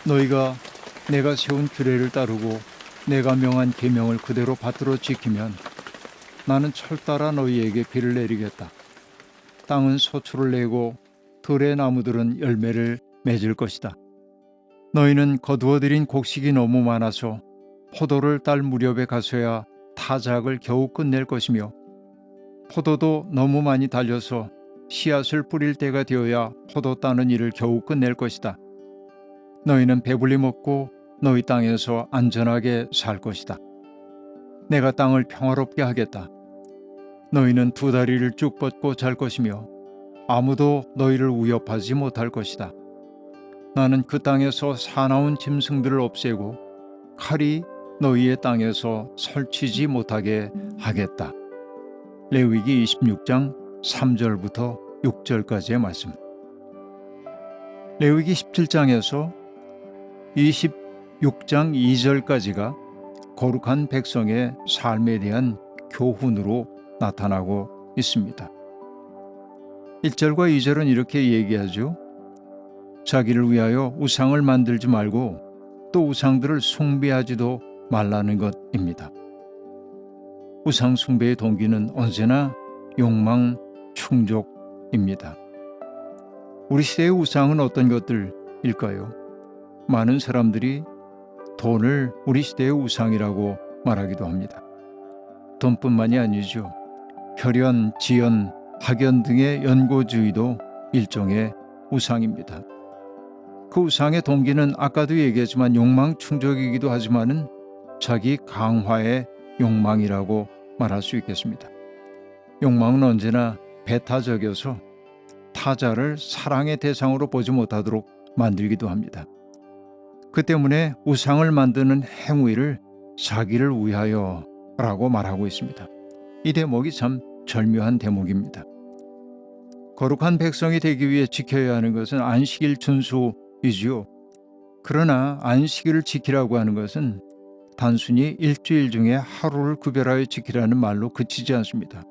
너희가 내가 세운 규례를 따르고 내가 명한 계명을 그대로 받들어 지키면 나는 철따라 너희에게 비를 내리겠다. 땅은 소출을 내고 들의 나무들은 열매를 맺을 것이다. 너희는 거두어들인 곡식이 너무 많아서 포도를 딸 무렵에 가서야 타작을 겨우 끝낼 것이며, 포도도 너무 많이 달려서 씨앗을 뿌릴 때가 되어야 포도 따는 일을 겨우 끝낼 것이다. 너희는 배불리 먹고 너희 땅에서 안전하게 살 것이다. 내가 땅을 평화롭게 하겠다. 너희는 두 다리를 쭉 뻗고 잘 것이며 아무도 너희를 위협하지 못할 것이다. 나는 그 땅에서 사나운 짐승들을 없애고 칼이 너희의 땅에서 설치지 못하게 하겠다. 레위기 26장 3절부터 6절까지의 말씀. 레위기 17장에서 26장 2절까지가 거룩한 백성의 삶에 대한 교훈으로 나타나고 있습니다. 1절과 2절은 이렇게 얘기하죠. 자기를 위하여 우상을 만들지 말고 또 우상들을 숭배하지도 말라는 것입니다. 우상 숭배의 동기는 언제나 욕망, 충족입니다. 우리 시대의 우상은 어떤 것들일까요? 많은 사람들이 돈을 우리 시대의 우상이라고 말하기도 합니다. 돈뿐만이 아니죠. 혈연, 지연, 학연 등의 연고주의도 일종의 우상입니다. 그 우상의 동기는 아까도 얘기했지만 욕망 충족이기도 하지만은 자기 강화의 욕망이라고 말할 수 있겠습니다. 욕망은 언제나 배타적이어서 타자를 사랑의 대상으로 보지 못하도록 만들기도 합니다. 그 때문에 우상을 만드는 행위를 자기를 위하여 라고 말하고 있습니다. 이 대목이 참 절묘한 대목입니다. 거룩한 백성이 되기 위해 지켜야 하는 것은 안식일 준수이지요. 그러나 안식일을 지키라고 하는 것은 단순히 일주일 중에 하루를 구별하여 지키라는 말로 그치지 않습니다.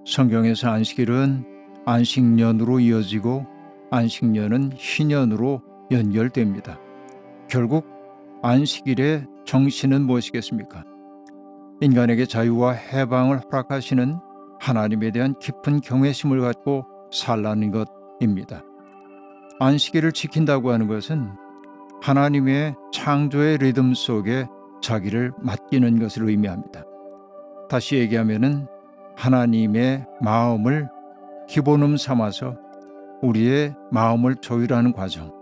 성경에서 안식일은 안식년으로 이어지고 안식년은 희년으로 연결됩니다. 결국 안식일의 정신은 무엇이겠습니까? 인간에게 자유와 해방을 허락하시는 하나님에 대한 깊은 경외심을 갖고 살라는 것입니다. 안식일을 지킨다고 하는 것은 하나님의 창조의 리듬 속에 자기를 맡기는 것을 의미합니다. 다시 얘기하면은 하나님의 마음을 기본음 삼아서 우리의 마음을 조율하는 과정,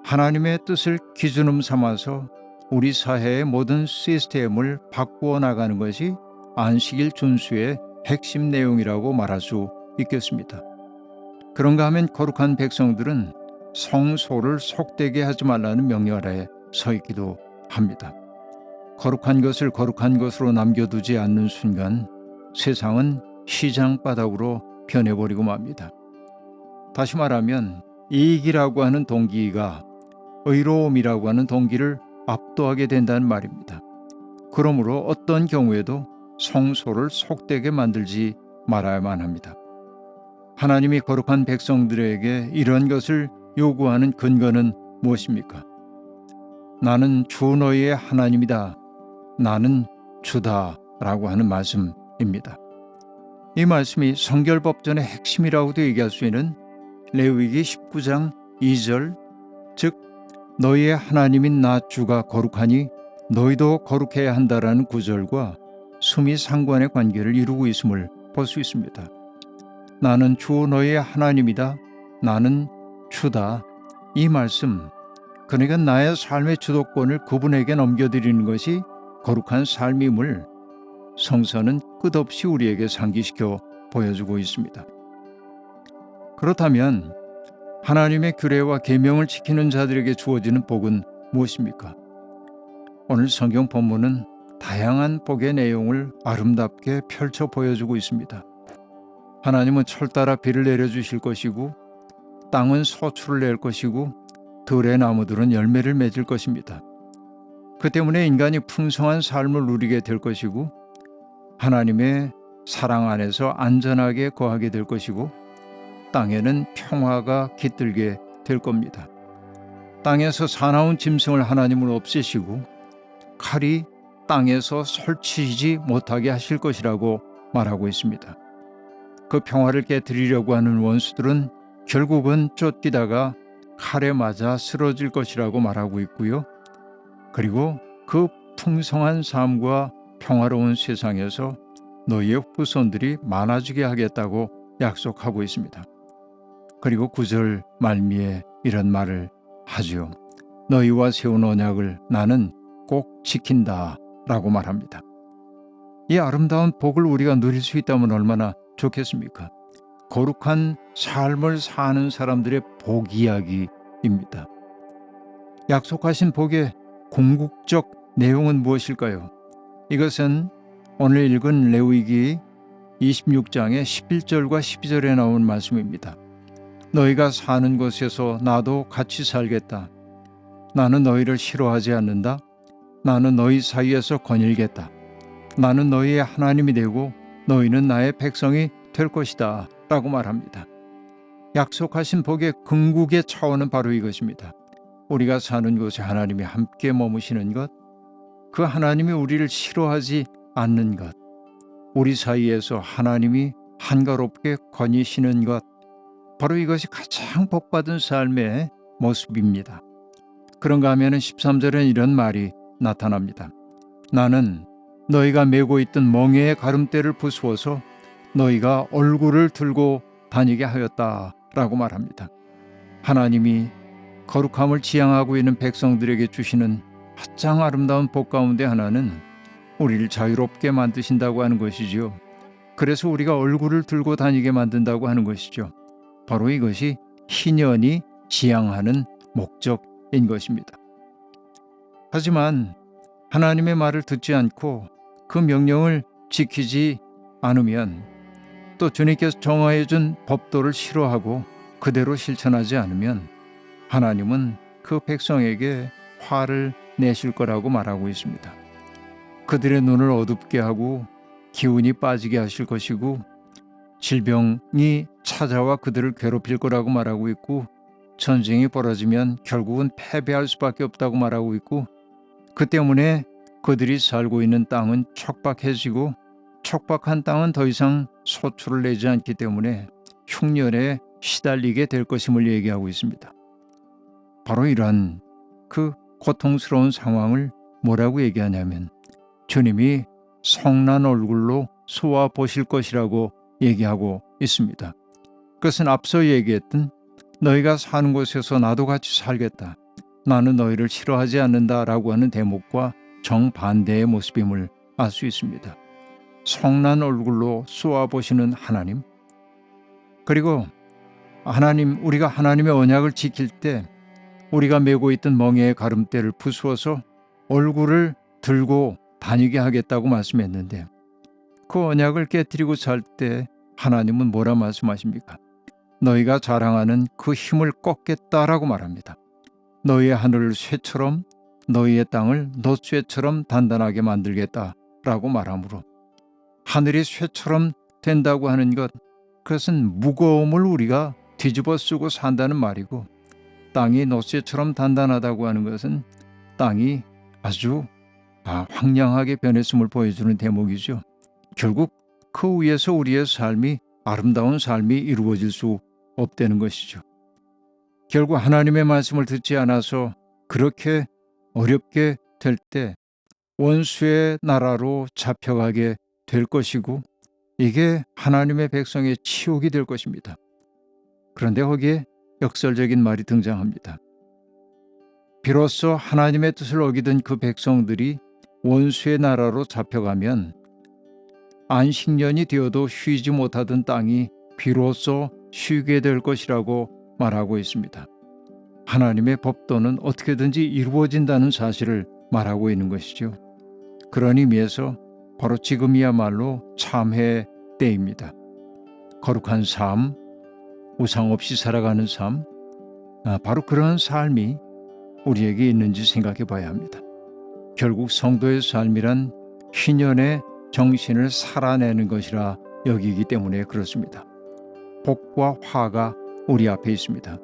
하나님의 뜻을 기준음 삼아서 우리 사회의 모든 시스템을 바꾸어 나가는 것이 안식일 준수의 핵심 내용이라고 말할 수 있겠습니다. 그런가 하면 거룩한 백성들은 성소를 속되게 하지 말라는 명령 아래에 서 있기도 합니다. 거룩한 것을 거룩한 것으로 남겨두지 않는 순간 세상은 시장 바닥으로 변해버리고 맙니다. 다시 말하면 이익이라고 하는 동기가 의로움이라고 하는 동기를 압도하게 된다는 말입니다. 그러므로 어떤 경우에도 성소를 속되게 만들지 말아야만 합니다. 하나님이 거룩한 백성들에게 이런 것을 요구하는 근거는 무엇입니까? 나는 주 너희의 하나님이다. 나는 주다. 라고 하는 말씀입니다. 이 말씀이 성결법전의 핵심이라고도 얘기할 수 있는 레위기 19장 2절, 즉 너희의 하나님인 나 주가 거룩하니 너희도 거룩해야 한다라는 구절과 수미 상관의 관계를 이루고 있음을 볼 수 있습니다. 나는 주 너희의 하나님이다. 나는 주다. 이 말씀, 그러니까 나의 삶의 주도권을 그분에게 넘겨드리는 것이 거룩한 삶임을 성서는 끝없이 우리에게 상기시켜 보여주고 있습니다. 그렇다면 하나님의 규례와 계명을 지키는 자들에게 주어지는 복은 무엇입니까? 오늘 성경 본문은 다양한 복의 내용을 아름답게 펼쳐 보여주고 있습니다. 하나님은 철따라 비를 내려주실 것이고 땅은 소출을 낼 것이고 들의 나무들은 열매를 맺을 것입니다. 그 때문에 인간이 풍성한 삶을 누리게 될 것이고 하나님의 사랑 안에서 안전하게 거하게 될 것이고 땅에는 평화가 깃들게 될 겁니다. 땅에서 사나운 짐승을 하나님은 없애시고 칼이 땅에서 설치지 못하게 하실 것이라고 말하고 있습니다. 그 평화를 깨뜨리려고 하는 원수들은 결국은 쫓기다가 칼에 맞아 쓰러질 것이라고 말하고 있고요. 그리고 그 풍성한 삶과 평화로운 세상에서 너희의 후손들이 많아지게 하겠다고 약속하고 있습니다. 그리고 9절 말미에 이런 말을 하지요. 너희와 세운 언약을 나는 꼭 지킨다 라고 말합니다. 이 아름다운 복을 우리가 누릴 수 있다면 얼마나 좋겠습니까? 거룩한 삶을 사는 사람들의 복 이야기입니다. 약속하신 복의 궁극적 내용은 무엇일까요? 이것은 오늘 읽은 레위기 26장의 11절과 12절에 나온 말씀입니다. 너희가 사는 곳에서 나도 같이 살겠다. 나는 너희를 싫어하지 않는다. 나는 너희 사이에서 거닐겠다. 나는 너희의 하나님이 되고 너희는 나의 백성이 될 것이다 라고 말합니다. 약속하신 복의 궁극의 차원은 바로 이것입니다. 우리가 사는 곳에 하나님이 함께 머무시는 것, 그 하나님이 우리를 싫어하지 않는 것, 우리 사이에서 하나님이 한가롭게 거니시는 것, 바로 이것이 가장 복받은 삶의 모습입니다. 그런가 하면 13절엔 이런 말이 나타납니다. 나는 너희가 메고 있던 멍에의 가름대를 부수어서 너희가 얼굴을 들고 다니게 하였다 라고 말합니다. 하나님이 거룩함을 지향하고 있는 백성들에게 주시는 가장 아름다운 복 가운데 하나는 우리를 자유롭게 만드신다고 하는 것이죠. 그래서 우리가 얼굴을 들고 다니게 만든다고 하는 것이죠. 바로 이것이 희년이 지향하는 목적인 것입니다. 하지만 하나님의 말을 듣지 않고 그 명령을 지키지 않으면, 또 주님께서 정하여 준 법도를 싫어하고 그대로 실천하지 않으면 하나님은 그 백성에게 화를 내실 거라고 말하고 있습니다. 그들의 눈을 어둡게 하고 기운이 빠지게 하실 것이고 질병이 찾아와 그들을 괴롭힐 거라고 말하고 있고, 전쟁이 벌어지면 결국은 패배할 수밖에 없다고 말하고 있고, 그 때문에 그들이 살고 있는 땅은 척박해지고 척박한 땅은 더 이상 소출을 내지 않기 때문에 흉년에 시달리게 될 것임을 얘기하고 있습니다. 바로 이러한 그 고통스러운 상황을 뭐라고 얘기하냐면 주님이 성난 얼굴로 쏘아 보실 것이라고 얘기하고 있습니다. 그것은 앞서 얘기했던 너희가 사는 곳에서 나도 같이 살겠다, 나는 너희를 싫어하지 않는다 라고 하는 대목과 정반대의 모습임을 알 수 있습니다. 성난 얼굴로 쏘아보시는 하나님, 그리고 하나님, 우리가 하나님의 언약을 지킬 때 우리가 메고 있던 멍에의 가름대를 부수어서 얼굴을 들고 다니게 하겠다고 말씀했는데, 그 언약을 깨뜨리고 살 때 하나님은 뭐라 말씀하십니까? 너희가 자랑하는 그 힘을 꺾겠다라고 말합니다. 너희의 하늘을 쇠처럼, 너희의 땅을 놋쇠처럼 단단하게 만들겠다라고 말하므로, 하늘이 쇠처럼 된다고 하는 것, 그것은 무거움을 우리가 뒤집어 쓰고 산다는 말이고, 땅이 놋쇠처럼 단단하다고 하는 것은 땅이 아주 황량하게 변했음을 보여주는 대목이죠. 결국 그 위에서 우리의 삶이, 아름다운 삶이 이루어질 수 없다는 것이죠. 결국 하나님의 말씀을 듣지 않아서 그렇게 어렵게 될 때 원수의 나라로 잡혀가게 될 것이고, 이게 하나님의 백성의 치욕이 될 것입니다. 그런데 거기에 역설적인 말이 등장합니다. 비로소 하나님의 뜻을 어기던 그 백성들이 원수의 나라로 잡혀가면 안식년이 되어도 쉬지 못하던 땅이 비로소 쉬게 될 것이라고 말하고 있습니다. 하나님의 법도는 어떻게든지 이루어진다는 사실을 말하고 있는 것이죠. 그런 의미에서 바로 지금이야말로 참회의 때입니다. 거룩한 삶, 우상 없이 살아가는 삶, 바로 그런 삶이 우리에게 있는지 생각해 봐야 합니다. 결국 성도의 삶이란 희년의 정신을 살아내는 것이라 여기기 때문에 그렇습니다. 복과 화가 우리 앞에 있습니다.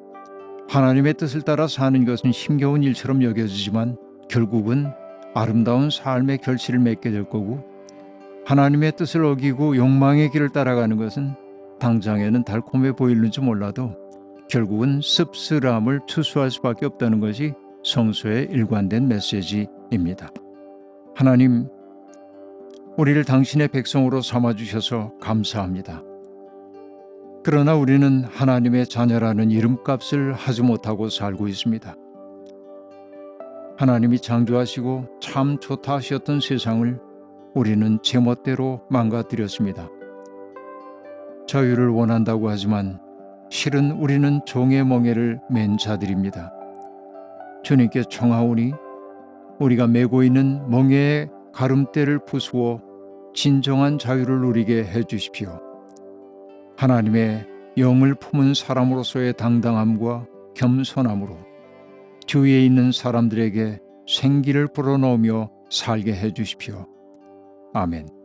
하나님의 뜻을 따라 사는 것은 힘겨운 일처럼 여겨지지만 결국은 아름다운 삶의 결실을 맺게 될 거고, 하나님의 뜻을 어기고 욕망의 길을 따라가는 것은 당장에는 달콤해 보이는지 몰라도 결국은 씁쓸함을 추수할 수밖에 없다는 것이 성서의 일관된 메시지입니다. 하나님, 우리를 당신의 백성으로 삼아주셔서 감사합니다. 그러나 우리는 하나님의 자녀라는 이름값을 하지 못하고 살고 있습니다. 하나님이 창조하시고 참 좋다 하셨던 세상을 우리는 제멋대로 망가뜨렸습니다. 자유를 원한다고 하지만 실은 우리는 종의 멍에를 맨 자들입니다. 주님께 청하오니 우리가 메고 있는 멍에의 가름대를 부수어 진정한 자유를 누리게 해주십시오. 하나님의 영을 품은 사람으로서의 당당함과 겸손함으로 주위에 있는 사람들에게 생기를 불어넣으며 살게 해주십시오. 아멘.